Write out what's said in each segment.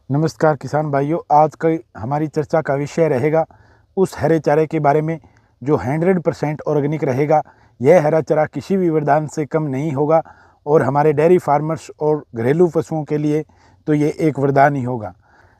नमस्कार किसान भाइयों, आज का हमारी चर्चा का विषय रहेगा उस हरे चारे के बारे में जो 100% ऑर्गेनिक रहेगा। यह हरा चारा किसी भी वरदान से कम नहीं होगा और हमारे डेयरी फार्मर्स और घरेलू पशुओं के लिए तो ये एक वरदान ही होगा।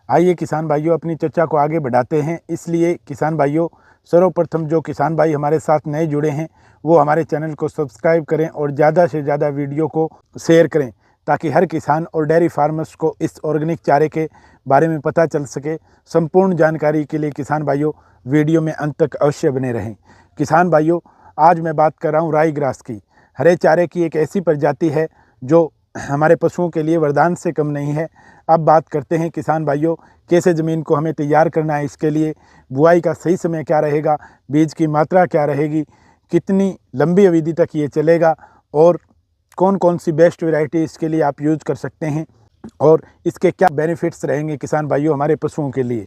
आइए किसान भाइयों, अपनी चर्चा को आगे बढ़ाते हैं। इसलिए किसान भाइयों, सर्वप्रथम जो किसान भाई हमारे साथ नए जुड़े हैं वो हमारे चैनल को सब्सक्राइब करें और ज़्यादा से ज़्यादा वीडियो को शेयर करें ताकि हर किसान और डेयरी फार्मर्स को इस ऑर्गेनिक चारे के बारे में पता चल सके। संपूर्ण जानकारी के लिए किसान भाइयों वीडियो में अंत तक अवश्य बने रहें। किसान भाइयों, आज मैं बात कर रहा हूँ राई ग्रास की। हरे चारे की एक ऐसी प्रजाति है जो हमारे पशुओं के लिए वरदान से कम नहीं है। अब बात करते हैं किसान भाइयों, कैसे ज़मीन को हमें तैयार करना है, इसके लिए बुआई का सही समय क्या रहेगा, बीज की मात्रा क्या रहेगी, कितनी लंबी अवधि तक ये चलेगा और कौन कौन सी बेस्ट वैरायटी इसके लिए आप यूज़ कर सकते हैं और इसके क्या बेनिफिट्स रहेंगे किसान भाइयों हमारे पशुओं के लिए।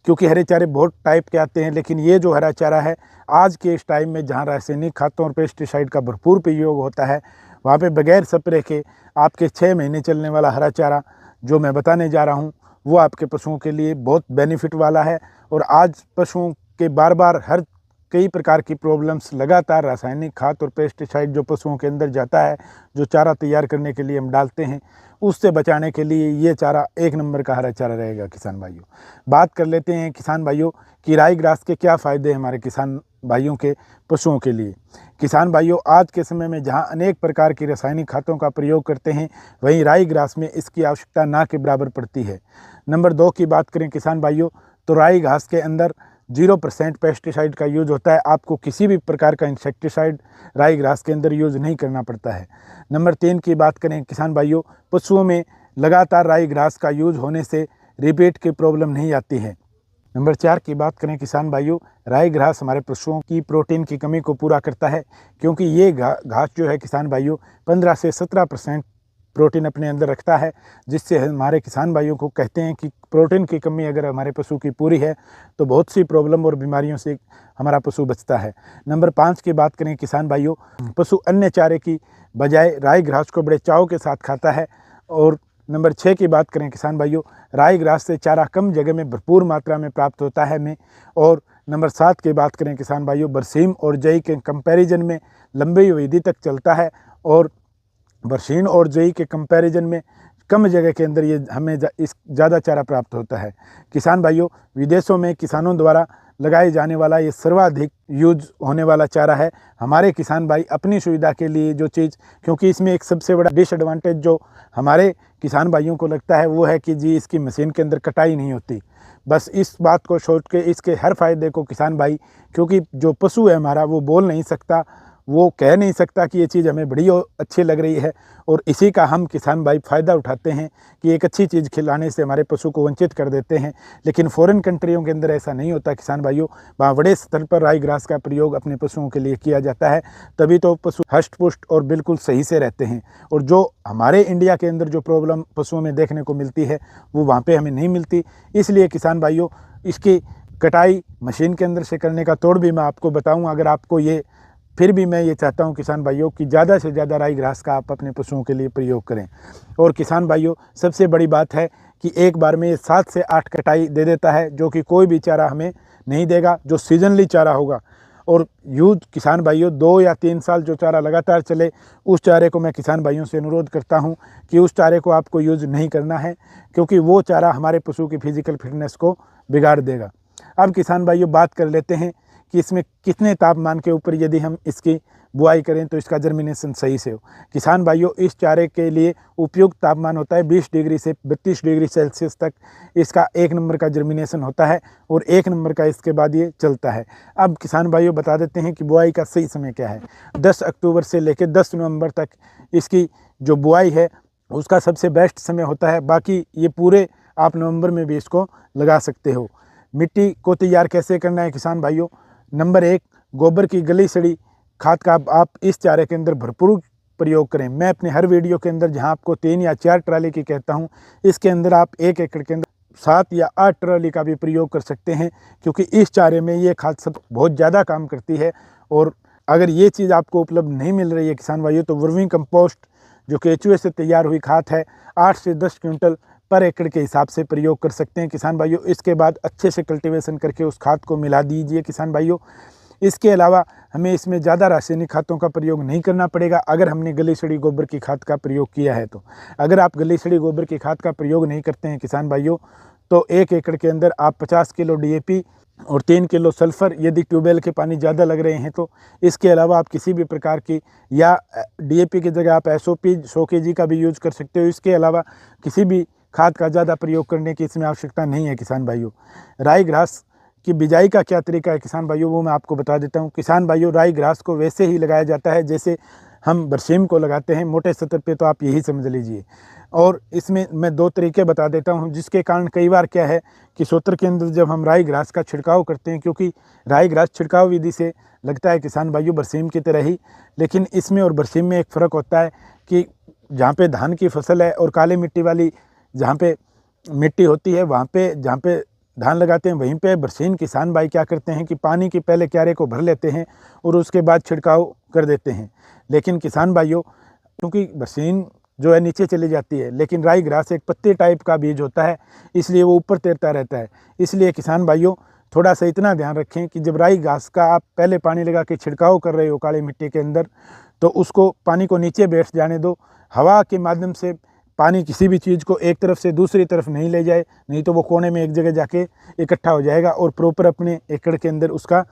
क्योंकि हरे चारे बहुत टाइप के आते हैं, लेकिन ये जो हरा चारा है आज के इस टाइम में जहाँ रासायनिक खादों और पेस्टिसाइड का भरपूर प्रयोग होता है, वहाँ पे बगैर स्प्रे के आपके 6 महीने चलने वाला हरा चारा जो मैं बताने जा रहा हूँ वो आपके पशुओं के लिए बहुत बेनिफिट वाला है। और आज पशुओं के बार बार हर कई प्रकार की प्रॉब्लम्स लगातार रासायनिक खाद और पेस्टिसाइड जो पशुओं के अंदर जाता है, जो चारा तैयार करने के लिए हम डालते हैं, उससे बचाने के लिए ये चारा एक नंबर का हरा चारा रहेगा। किसान भाइयों, बात कर लेते हैं किसान भाइयों कि राई ग्रास के क्या फ़ायदे हैं हमारे किसान भाइयों के पशुओं के लिए। किसान भाइयों, आज के समय में जहाँ अनेक प्रकार की रासायनिक खादों का प्रयोग करते हैं, वहीं राई ग्रास में इसकी आवश्यकता ना के बराबर पड़ती है। नंबर 2 की बात करें किसान भाइयों, तो राई घास के अंदर 0% पेस्टिसाइड का यूज होता है। आपको किसी भी प्रकार का इंसेक्टिसाइड राई ग्रास के अंदर यूज नहीं करना पड़ता है। नंबर 3 की बात करें किसान भाइयों, पशुओं में लगातार राई ग्रास का यूज होने से रिपीट की प्रॉब्लम नहीं आती है। नंबर 4 की बात करें किसान भाइयों, राई घास हमारे पशुओं की प्रोटीन की कमी को पूरा करता है, क्योंकि ये घास जो है किसान भाइयों 15 से 17% प्रोटीन अपने अंदर रखता है, जिससे हमारे किसान भाइयों को कहते हैं कि प्रोटीन की कमी अगर हमारे पशु की पूरी है तो बहुत सी प्रॉब्लम और बीमारियों से हमारा पशु बचता है। नंबर 5 की बात करें किसान भाइयों, पशु अन्य चारे की बजाय राई घास को बड़े चाव के साथ खाता है। और नंबर 6 की बात करें किसान भाइयों, राई ग्रास से चारा कम जगह में भरपूर मात्रा में प्राप्त होता है हमें। और नंबर 7 की बात करें किसान भाइयों, बरसीम और जई के कंपैरिजन में लंबी अवधि तक चलता है और बरसीन और जई के कंपैरिजन में कम जगह के अंदर ये हमें ज़्यादा चारा प्राप्त होता है। किसान भाइयों, विदेशों में किसानों द्वारा लगाए जाने वाला ये सर्वाधिक यूज होने वाला चारा है। हमारे किसान भाई अपनी सुविधा के लिए जो चीज़, क्योंकि इसमें एक सबसे बड़ा डिसएडवांटेज जो हमारे किसान भाइयों को लगता है वो है कि जी इसकी मशीन के अंदर कटाई नहीं होती। बस इस बात को सोच के इसके हर फायदे को किसान भाई, क्योंकि जो पशु है हमारा वो बोल नहीं सकता, वो कह नहीं सकता कि ये चीज़ हमें बड़ी अच्छी लग रही है, और इसी का हम किसान भाई फ़ायदा उठाते हैं कि एक अच्छी चीज़ खिलाने से हमारे पशु को वंचित कर देते हैं। लेकिन फ़ॉरेन कंट्रियों के अंदर ऐसा नहीं होता किसान भाइयों, वहाँ बड़े स्तर पर राई ग्रास का प्रयोग अपने पशुओं के लिए किया जाता है, तभी तो पशु हष्ट पुष्ट और बिल्कुल सही से रहते हैं। और जो हमारे इंडिया के अंदर जो प्रॉब्लम पशुओं में देखने को मिलती है वो वहाँ पर हमें नहीं मिलती। इसलिए किसान भाइयों, इसकी कटाई मशीन के अंदर से करने का तोड़ भी मैं आपको बताऊँ अगर आपको ये, फिर भी मैं ये चाहता हूँ किसान भाइयों कि ज़्यादा से ज़्यादा राई घास का आप अपने पशुओं के लिए प्रयोग करें। और किसान भाइयों, सबसे बड़ी बात है कि एक बार में ये 7 से 8 कटाई दे देता है, जो कि कोई भी चारा हमें नहीं देगा, जो सीजनली चारा होगा। और यूज किसान भाइयों 2 या 3 साल जो चारा लगातार चले, उस चारे को मैं किसान भाइयों से अनुरोध करता हूँ कि उस चारे को आपको यूज नहीं करना है, क्योंकि वो चारा हमारे पशु की फिजिकल फिटनेस को बिगाड़ देगा। अब किसान भाइयों, बात कर लेते हैं कि इसमें कितने तापमान के ऊपर यदि हम इसकी बुआई करें तो इसका जर्मिनेशन सही से हो। किसान भाइयों, इस चारे के लिए उपयुक्त तापमान होता है 20 डिग्री से 32 डिग्री सेल्सियस तक इसका 1 नंबर का जर्मिनेशन होता है, और 1 नंबर का इसके बाद ये चलता है। अब किसान भाइयों बता देते हैं कि बुआई का सही समय क्या है। 10 अक्टूबर से लेकर 10 नवंबर तक इसकी जो बुआई है उसका सबसे बेस्ट समय होता है। बाकी ये पूरे आप नवंबर में भी इसको लगा सकते हो। मिट्टी को तैयार कैसे करना है किसान भाइयों, नंबर 1, गोबर की गली सड़ी खाद का आप इस चारे के अंदर भरपूर प्रयोग करें। मैं अपने हर वीडियो के अंदर जहां आपको 3 या 4 ट्राली की कहता हूं, इसके अंदर आप 1 एकड़ के अंदर 7 या 8 ट्राली का भी प्रयोग कर सकते हैं, क्योंकि इस चारे में ये खाद सब बहुत ज़्यादा काम करती है। और अगर ये चीज़ आपको उपलब्ध नहीं मिल रही है किसान भाइयों, तो वर्मी कंपोस्ट जो केचुए से तैयार हुई खाद है 8 से 10 क्विंटल पर एकड़ के हिसाब से प्रयोग कर सकते हैं किसान भाइयों। इसके बाद अच्छे से कल्टीवेशन करके उस खाद को मिला दीजिए किसान भाइयों। इसके अलावा हमें इसमें ज़्यादा रासायनिक खादों का प्रयोग नहीं करना पड़ेगा अगर हमने गली सड़ी गोबर की खाद का प्रयोग किया है तो। अगर आप गली सड़ी गोबर की खाद का प्रयोग नहीं करते हैं किसान भाइयों, तो 1 एकड़ के अंदर आप 50 किलो DAP और 3 किलो सल्फ़र, यदि ट्यूबवेल के पानी ज़्यादा लग रहे हैं तो। इसके अलावा आप किसी भी प्रकार की, या DAP की जगह आप SOP 100 kg का भी यूज़ कर सकते हो। इसके अलावा किसी भी खाद का ज़्यादा प्रयोग करने की इसमें आवश्यकता नहीं है किसान भाइयों। राई ग्रास की बिजाई का क्या तरीका है किसान भाइयों, वो मैं आपको बता देता हूँ। किसान भाइयों, राई ग्रास को वैसे ही लगाया जाता है जैसे हम बरसीम को लगाते हैं, मोटे स्तर पे तो आप यही समझ लीजिए। और इसमें मैं 2 तरीके बता देता हूँ, जिसके कारण कई बार क्या है कि सोत्र के अंदर जब हम राई ग्रास का छिड़काव करते हैं, क्योंकि राई ग्रास छिड़काव विधि से लगता है किसान भाइयों बरसीम की तरह ही, लेकिन इसमें और बरसीम में एक फ़र्क होता है कि जहाँ पे धान की फसल है और काली मिट्टी वाली जहाँ पे मिट्टी होती है, वहाँ पे जहाँ पे धान लगाते हैं वहीं पे बरसीम किसान भाई क्या करते हैं कि पानी के पहले क्यारे को भर लेते हैं और उसके बाद छिड़काव कर देते हैं। लेकिन किसान भाइयों, क्योंकि बरसीम जो है नीचे चली जाती है, लेकिन राई ग्रास एक पत्ते टाइप का बीज होता है, इसलिए वो ऊपर तैरता रहता है। इसलिए किसान भाइयों, थोड़ा सा इतना ध्यान रखें कि जब राई घास का आप पहले पानी लगा के छिड़काव कर रहे हो काली मिट्टी के अंदर, तो उसको पानी को नीचे बैठ जाने दो। हवा के माध्यम से पानी किसी भी चीज़ को एक तरफ से दूसरी तरफ नहीं ले जाए, नहीं तो वो कोने में एक जगह जाके इकट्ठा हो जाएगा और प्रॉपर अपने एकड़ के अंदर उसका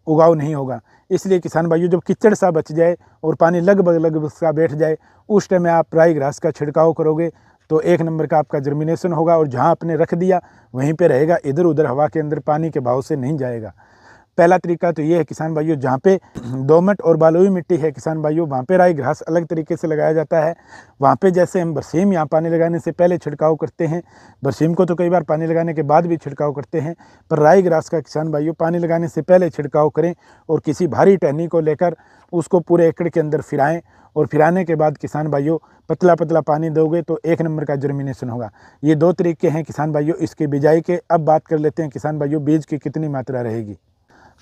उगाव नहीं होगा। इसलिए किसान भाइयों, जब कीचड़ सा बच जाए और पानी लगभग सा बैठ जाए, उस टाइम में आप राई ग्रास का छिड़काव करोगे तो 1 नंबर का आपका जर्मिनेशन होगा और जहाँ आपने रख दिया वहीं पे रहेगा, इधर उधर हवा के अंदर पानी के बहाव से नहीं जाएगा। पहला तरीका तो ये है किसान भाइयों। जहाँ पे दोमट और बालुई मिट्टी है किसान भाइयों, वहाँ पे राई घास अलग तरीके से लगाया जाता है। वहाँ पे जैसे हम बरसीम यहाँ पानी लगाने से पहले छिड़काव करते हैं, बरसीम को तो कई बार पानी लगाने के बाद भी छिड़काव करते हैं, पर राई घास का किसान भाइयों पानी लगाने से पहले छिड़काव करें और किसी भारी टहनी को लेकर उसको पूरे एकड़ के अंदर फिराएँ, और फिराने के बाद किसान भाइयों पतला पतला पानी दोगे तो 1 नंबर का जर्मिनेशन होगा। ये 2 तरीके हैं किसान भाइयों इसकी बिजाई के। अब बात कर लेते हैं किसान भाइयों, बीज की कितनी मात्रा रहेगी।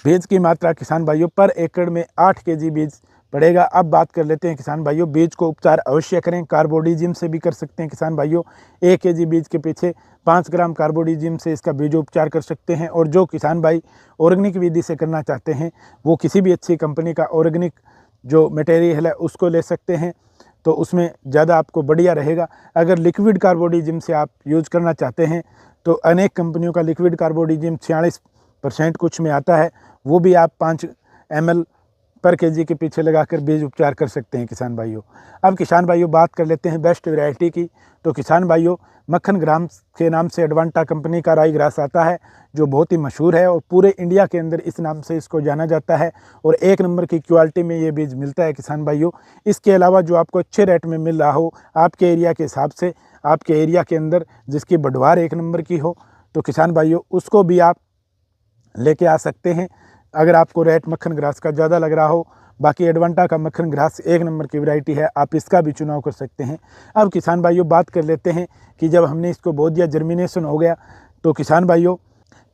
बीज की मात्रा किसान भाइयों पर एकड़ में 8 kg बीज पड़ेगा। अब बात कर लेते हैं किसान भाइयों, बीज को उपचार अवश्य करें। कार्बोडिजिम से भी कर सकते हैं किसान भाइयों। 1 kg बीज के पीछे 5 ग्राम कार्बोडिजिम से इसका बीज उपचार कर सकते हैं। और जो किसान भाई ऑर्गेनिक विधि से करना चाहते हैं, वो किसी भी अच्छी कंपनी का ऑर्गेनिक जो मटेरियल है उसको ले सकते हैं, तो उसमें ज़्यादा आपको बढ़िया रहेगा। अगर लिक्विड कार्बोडिजिम से आप यूज़ करना चाहते हैं तो अनेक कंपनियों का लिक्विड कार्बोडिजिम 46% कुछ में आता है, वो भी आप 5 ml पर kg के पीछे लगाकर बीज उपचार कर सकते हैं किसान भाइयों। अब किसान भाइयों बात कर लेते हैं बेस्ट वैरायटी की। तो किसान भाइयों, मक्खन ग्राम के नाम से एडवांटा कंपनी का राई ग्रास आता है, जो बहुत ही मशहूर है और पूरे इंडिया के अंदर इस नाम से इसको जाना जाता है और 1 नंबर की क्वालिटी में ये बीज मिलता है किसान भाइयों। इसके अलावा जो आपको अच्छे रेट में मिल रहा हो आपके एरिया के हिसाब से, आपके एरिया के अंदर जिसकी बढ़वार 1 नंबर की हो, तो किसान भाइयों उसको भी आप लेके आ सकते हैं अगर आपको रेट मक्खन ग्रास का ज़्यादा लग रहा हो। बाकी एडवांटा का मक्खन ग्रास 1 नंबर की वैरायटी है, आप इसका भी चुनाव कर सकते हैं। अब किसान भाइयों बात कर लेते हैं कि जब हमने इसको बो दिया, जर्मिनेशन हो गया, तो किसान भाइयों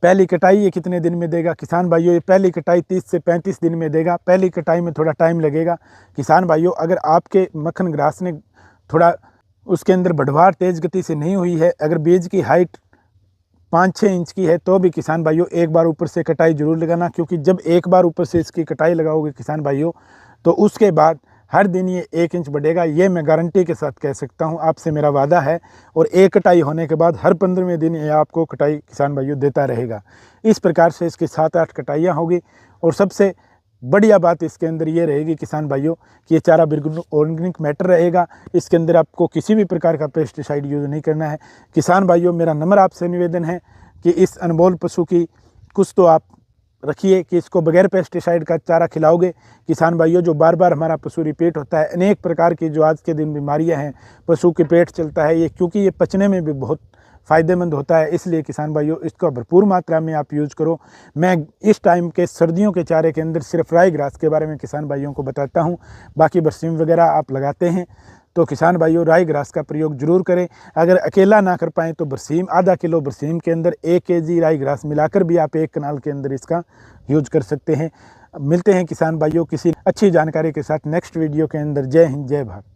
पहली कटाई ये कितने दिन में देगा। किसान भाइयों, ये पहली कटाई 30 से 35 दिन में देगा। पहली कटाई में थोड़ा टाइम लगेगा किसान भाइयों। अगर आपके मक्खन ग्रास ने थोड़ा उसके अंदर बढ़वार तेज़ गति से नहीं हुई है, अगर बीज की हाइट 5-6 इंच की है, तो भी किसान भाइयों एक बार ऊपर से कटाई जरूर लगाना, क्योंकि जब एक बार ऊपर से इसकी कटाई लगाओगे किसान भाइयों, तो उसके बाद हर दिन ये 1 इंच बढ़ेगा। ये मैं गारंटी के साथ कह सकता हूँ, आपसे मेरा वादा है। और एक कटाई होने के बाद हर 15वें दिन ये आपको कटाई किसान भाइयों देता रहेगा। इस प्रकार से इसकी 7-8 कटाइयाँ होगी। और सबसे बढ़िया बात इसके अंदर ये रहेगी किसान भाइयों कि ये चारा बिल्कुल ऑर्गेनिक मैटर रहेगा। इसके अंदर आपको किसी भी प्रकार का पेस्टिसाइड यूज़ नहीं करना है। किसान भाइयों, मेरा नम्र आपसे निवेदन है कि इस अनमोल पशु की कुछ तो आप रखिए कि इसको बगैर पेस्टिसाइड का चारा खिलाओगे किसान भाइयों। जो बार बार हमारा पशु रिपीट होता है, अनेक प्रकार की जो आज के दिन बीमारियां हैं, पशु के पेट चलता है ये, क्योंकि ये पचने में भी बहुत फ़ायदेमंद होता है। इसलिए किसान भाइयों इसको भरपूर मात्रा में आप यूज़ करो। मैं इस टाइम के सर्दियों के चारे के अंदर सिर्फ राई ग्रास के बारे में किसान भाइयों को बताता हूँ। बाकी बरसीम वगैरह आप लगाते हैं तो किसान भाइयों राई ग्रास का प्रयोग जरूर करें। अगर अकेला ना कर पाएँ तो बरसीम, आधा किलो बरसीम के अंदर 1 kg राई ग्रास मिलाकर भी आप 1 कनाल के अंदर इसका यूज कर सकते हैं। मिलते हैं किसान भाइयों किसी अच्छी जानकारी के साथ नेक्स्ट वीडियो के अंदर। जय हिंद, जय भारत।